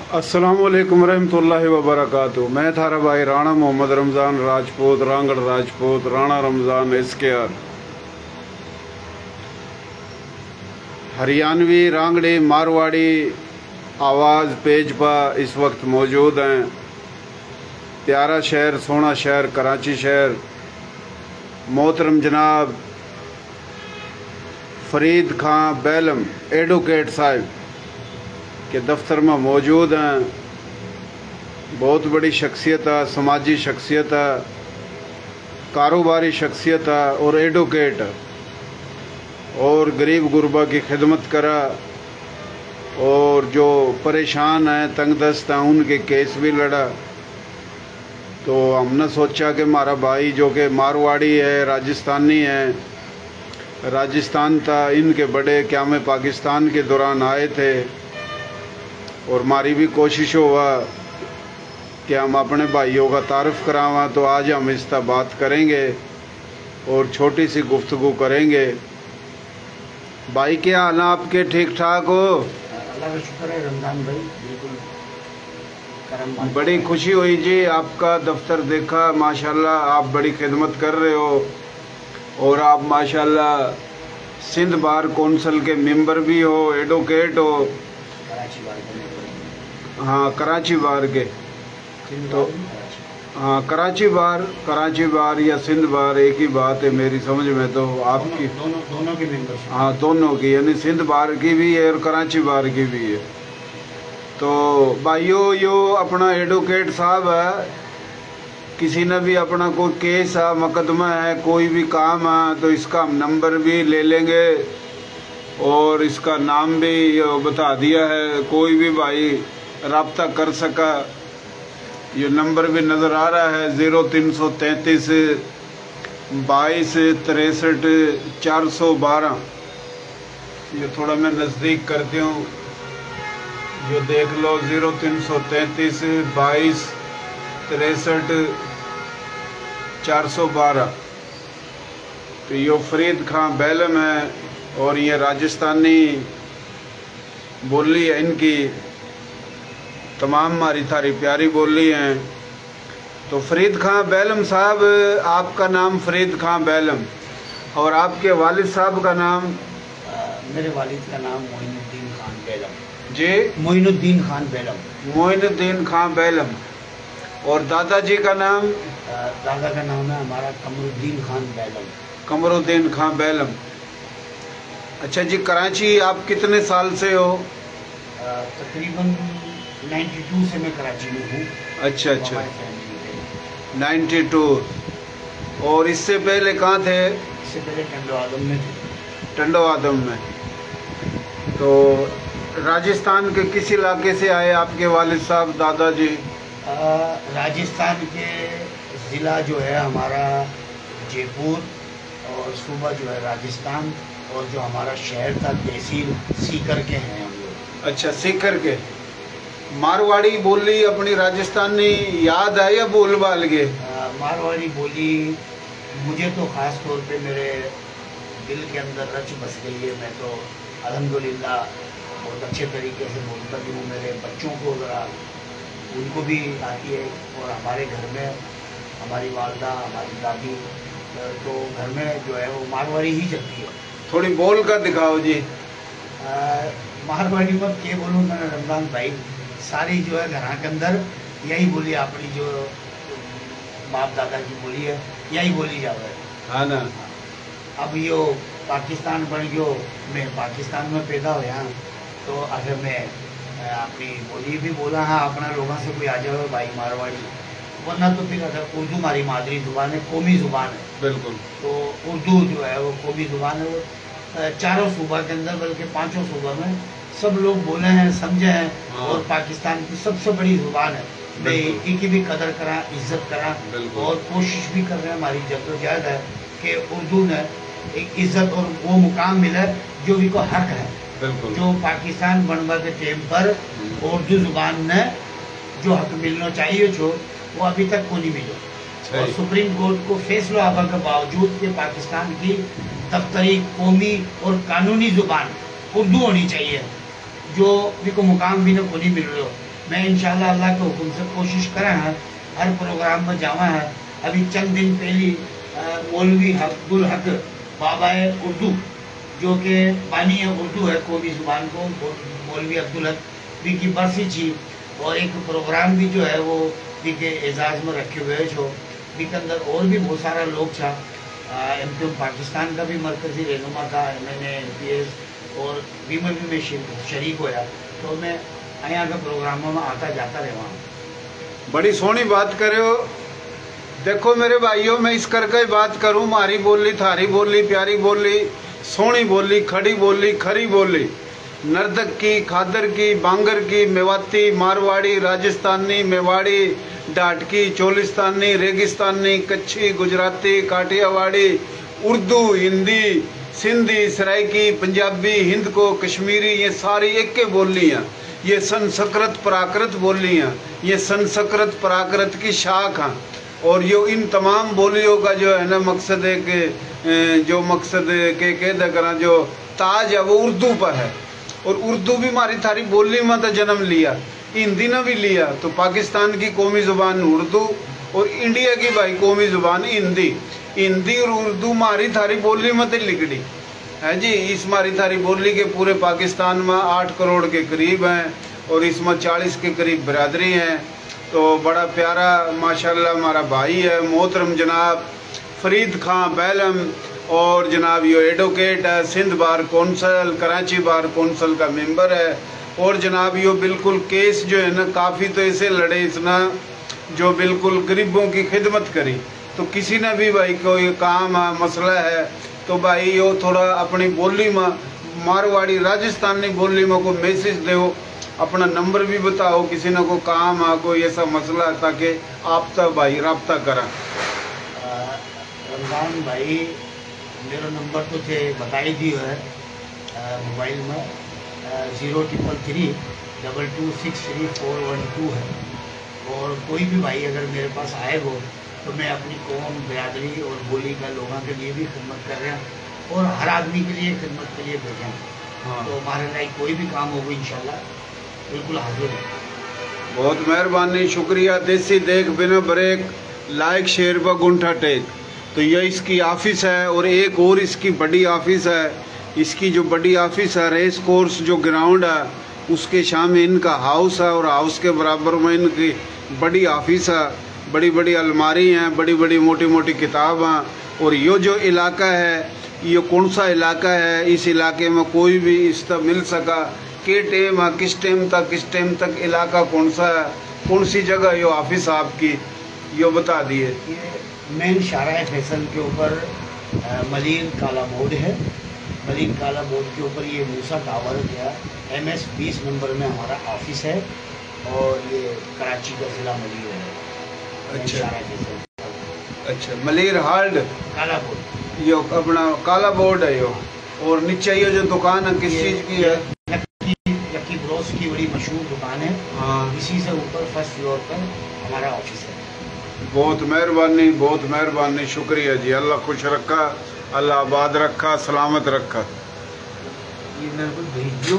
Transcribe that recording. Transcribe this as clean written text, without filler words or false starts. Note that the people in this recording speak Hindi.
अस्सलामुअलैकुम रहमतुल्लाहि व बरकातुहू। मैं थारा भाई राणा मोहम्मद रमज़ान राजपूत, रांगड़ राजपूत, राणा रमज़ान SKR हरियाणवी, रांगड़ी, मारवाड़ी आवाज़ पेज पर इस वक्त मौजूद हैं। प्यारा शहर, सोना शहर, कराची शहर। मोहतरम जनाब फरीद खां बेलम एडवोकेट साहब के दफ्तर में मौजूद हैं। बहुत बड़ी शख्सियत है, समाजी शख्सियत है, कारोबारी शख्सियत है और एडवोकेट है, और गरीब गुरबा की खिदमत करा, और जो परेशान हैं, तंगदस्त हैं, उनके केस भी लड़ा। तो हमने सोचा कि हमारा भाई जो कि मारवाड़ी है, राजस्थानी है, राजस्थान था, इनके बड़े क़याम पाकिस्तान के दौरान आए थे, और हमारी भी कोशिश हुआ कि हम अपने भाइयों का तारफ़ करावा। तो आज हम इस पर बात करेंगे और छोटी सी गुफ्तगू करेंगे। भाई क्या हाल है आपके? ठीक ठाक हो? अल्लाह का शुक्र है रमज़ान भाई, बिल्कुल करम। बड़ी खुशी हुई जी, आपका दफ्तर देखा, माशाल्लाह आप बड़ी खिदमत कर रहे हो, और आप माशाल्लाह सिंध बार कौंसिल के मेंबर भी हो, एडवोकेट हो। कराची बार के हाँ, कराची बार के। तो हाँ, कराची बार या सिंध बार एक ही बात है मेरी समझ में। तो आपकी दोनों की मेंबरशिप? हाँ, दोनों की, यानी सिंध बार की भी है और कराची बार की भी है। तो भाइयों, यो अपना एडवोकेट साहब है, किसी ने भी अपना कोई केस है, मुकदमा है, कोई भी काम है, तो इसका हम नंबर भी ले लेंगे और इसका नाम भी बता दिया है। कोई भी भाई रब्ता कर सका, ये नंबर भी नज़र आ रहा है 0333 22 63 412। ये थोड़ा मैं नज़दीक करती हूँ, जो देख लो 0333 22 63 412। तो ये फरीद खां बेलम है, और ये राजस्थानी बोली है इनकी, तमाम हमारी थारी प्यारी बोली हैं। तो फरीद खां बेलम साहब, आपका नाम फरीद खां बेलम, और आपके वालिद साहब का नाम? मेरे वालिद का नाम मोइनुद्दीन खान बेलम जी, मोइनुद्दीन खान बेलम। मोइनुद्दीन खां बेलम। और दादाजी का नाम? दादा का नाम है हमारा कमरुद्दीन खान बेलम। कमरुद्दीन खां बेलम। अच्छा जी, कराची आप कितने साल से हो? तकरीबन 92 से मैं कराची में हूँ। अच्छा अच्छा, 92। और इससे पहले कहाँ थे? इससे पहले टंडो आदम में थे। टंडो आदम में। तो राजस्थान के किस इलाके से आए आपके वालिद साहब, दादाजी? राजस्थान के ज़िला जो है हमारा जयपुर, और सूबा जो है राजस्थान, और जो हमारा शहर था तहसील सीकर के हैं हम लोग। अच्छा, सीकर के। मारवाड़ी बोली अपनी राजस्थानी याद है या बोल बाल गए? मारवाड़ी बोली मुझे तो ख़ास तौर पे मेरे दिल के अंदर रच बस गई है। मैं तो अल्हम्दुलिल्लाह बहुत अच्छे तरीके से बोलता भी हूँ। मेरे बच्चों को ज़रा उनको भी आती है, और हमारे घर में हमारी वालदा, हमारी दादी, तो घर में जो है वो मारवाड़ी ही चलती है। थोड़ी बोल कर दिखाओ जी। मारवाड़ी में क्या बोलूँ मैं रमज़ान भाई, सारी जो है घर के अंदर यही बोली, अपनी जो बाप दादा की बोली है यही बोली जावे। हाँ ना। अब यो पाकिस्तान बन गयो, मैं पाकिस्तान में पैदा होया, तो अगर मैं अपनी बोली भी बोला। हाँ, अपना लोगों से कोई आ जाए भाई मारवाड़ी, वरना तो फिर अगर उर्दू हमारी मादरी ज़ुबान है, कौमी ज़ुबान है। बिल्कुल। तो उर्दू जो है वो कौमी ज़ुबान है। वो चारों सूबा के अंदर, बल्कि 5 सूबा में सब लोग बोले हैं, समझे हैं। हाँ। और पाकिस्तान की सबसे बड़ी ज़ुबान है। मैं इनकी भी कदर करा, इज्जत करा, और कोशिश भी कर रहे हैं, हमारी जद्दोजहद है कि उर्दू ने एक इज्जत और वो मुकाम मिला जो भी को हक है। बिल्कुल। जो पाकिस्तान बनवा के टाइम पर उर्दू ज़ुबान ने जो हक मिलना चाहिए जो, वो अभी तक को नहीं मिला। और सुप्रीम कोर्ट को फैसला आने के बावजूद कि पाकिस्तान की दफ्तरी, कौमी और कानूनी ज़ुबान उर्दू होनी चाहिए, जो भी को मुकाम भी को नहीं मिल रहा। मैं इंशाल्लाह अल्लाह के हुक्म से कोशिश करा है हर प्रोग्राम में जावा है। अभी चंद दिन पहले मौलवी अब्दुल हक बाबा उर्दू जो कि बानी उर्दू है कौमी ज़ुबान को, मौलवी अब्दुल हक भी की बरसी थी और एक प्रोग्राम भी जो है वो भी के एजाज़ में रखे हुए जो भी के अंदर और भी बहुत सारा लोग था। MQM पाकिस्तान का भी मरकज़ी रहनुमा था, मैंने MPS और बीमर भी में शरीक होया, तो मैं यहाँ के प्रोग्रामों में आता जाता रहा। बड़ी सोहनी बात करे हो। देखो मेरे भाइयों, मैं इस करके बात करूं, मारी बोली, थारी बोली, प्यारी बोली, सोहनी बोली, खड़ी बोली, खरी बोली, नर्दक की, खादर की, बांगर की, मेवाती, मारवाड़ी, राजस्थानी, मेवाड़ी, डाटकी, चोलिस्तानी, रेगिस्तानी, कच्छी, गुजराती, काठियावाड़ी, उर्दू, हिंदी, सिंधी, सराइकी, पंजाबी, हिंद को, कश्मीरी, ये सारी एक के बोलियाँ, ये संस्कृत प्राकृत बोलियाँ, ये संस्कृत प्राकृत की शाख हैं। और यो इन तमाम बोलियों का जो है ना मकसद है कि जो मकसद के कह करा जो ताज है वो उर्दू पर है। और उर्दू भी हमारी थारी बोली में तो जन्म लिया, हिंदी ने भी लिया, तो पाकिस्तान की कौमी ज़ुबान उर्दू और इंडिया की भाई कौमी ज़ुबान हिंदी। हिंदी और उर्दू हमारी थारी बोली में तो लिखड़ी है जी। इस हमारी थारी बोली के पूरे पाकिस्तान में 8 करोड़ के करीब हैं और इसमें 40 के करीब बरादरी हैं। तो बड़ा प्यारा माशाल्लाह हमारा भाई है मोहतरम जनाब फरीद खां बैलम, और जनाब यो एडवोकेट है, Sindh bar council, Karachi bar council का मेंबर है। और जनाब यो बिल्कुल केस जो है ना काफ़ी तो ऐसे लड़े इतना जो बिल्कुल गरीबों की खिदमत करी। तो किसी ने भी भाई कोई काम है, मसला है, तो भाई यो थोड़ा अपनी बोली में, मारवाड़ी राजस्थानी बोली में कोई मैसेज दो, अपना नंबर भी बताओ, किसी ने को काम है, कोई ऐसा मसला है, ताकि आप तक भाई रब्ता करा। रमजान भाई मेरा नंबर तो थे बता ही दियो है मोबाइल में 0333226412 है। और कोई भी भाई अगर मेरे पास आए हो तो मैं अपनी कौम, बिरादरी और बोली का लोगों के लिए भी खिदमत कर रहे हैं और हर आदमी के लिए खिदमत के लिए भेजें। हाँ। तो हमारे लिए कोई भी काम होगा इंशाल्लाह बिल्कुल हाजिर है। बहुत मेहरबानी, शुक्रिया। देसी देख बिना ब्रेक, लाइक शेयर व गुंठा टेक। तो यह इसकी ऑफिस है और एक और इसकी बड़ी ऑफिस है। इसकी जो बड़ी ऑफिस है, रेस कोर्स जो ग्राउंड है उसके सामने इनका हाउस है और हाउस के बराबर में इनकी बड़ी ऑफिस है। बड़ी बड़ी अलमारी हैं, बड़ी बड़ी मोटी मोटी किताब हैं। और ये जो इलाका है, ये कौन सा इलाका है, इस इलाके में कोई भी इस तक मिल सका के टाइम है, किस टाइम तक इलाका कौन सा है, कौन सी जगह ये ऑफिस आपकी, ये बता दिए। मेन शाहराह फैसल के ऊपर मलिर काला बोर्ड है। मलिर काला बोर्ड के ऊपर ये मूसा टावर गया MS 20 नंबर में हमारा ऑफिस है और ये कराची का जिला मलिर है। अच्छा अच्छा, मलिर हाल्ड काला बोर्ड, यो अपना काला बोर्ड है यो। और नीचे ये जो दुकान है किस चीज़ की है? लकी ब्रोस की बड़ी मशहूर दुकान है। हाँ, इसी से ऊपर फर्स्ट फ्लोर पर हमारा ऑफिस है। बहुत मेहरबानी, शुक्रिया जी। अल्लाह खुश रखा, अल्लाह आबाद रखा, सलामत रखा। ये मेरे को भेज दो।